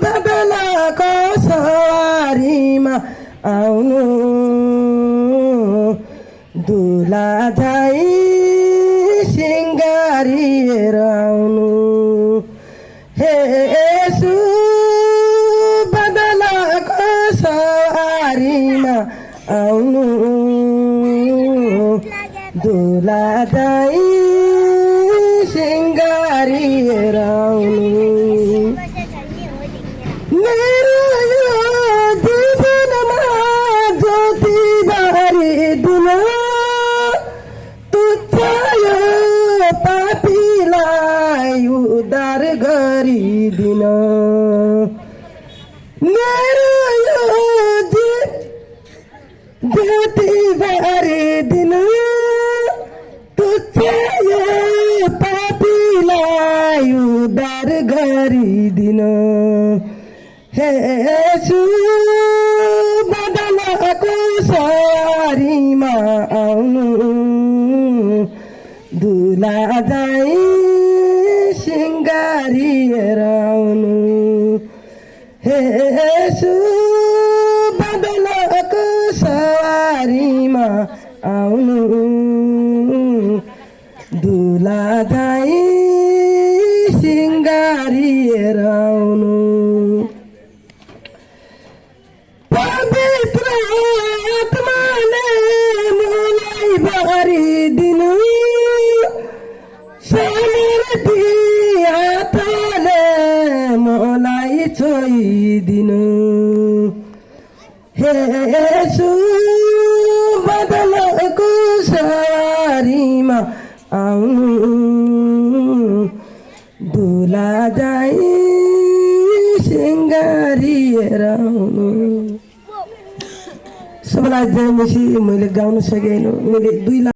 बदलाको सवारीमा आउनु दुला झै सिंगारिएर आउनु हे यसु बदलाको सवारीमा आउनु दुला झै सिंगारिएर आउनु मेरो यो जीवनमा ज्योति बारिदिन तुच्छ यो पापीलाई उद्धार गरिदिन मेरो यो ज्योति बारिदिन तुच्छ यो पापीलाई उद्धार गरिदिन हे यसु बदलाको सवारीमा आउनु दुला झै सिंगारिएर आउनु हे यसु बदलाको सवारीमा आउनु दुला झै सिंगारिएर आउनु पवित्र आत्माले मलाई भरिदिनु समृद्धि हातले मलाई छोइदिनु हे यसु बदलाको सवारीमा आउनु दुला झै सिंगारिएर आउनु सबैलाई जय मसी मैले गाउन सकेन मैले 2 लाख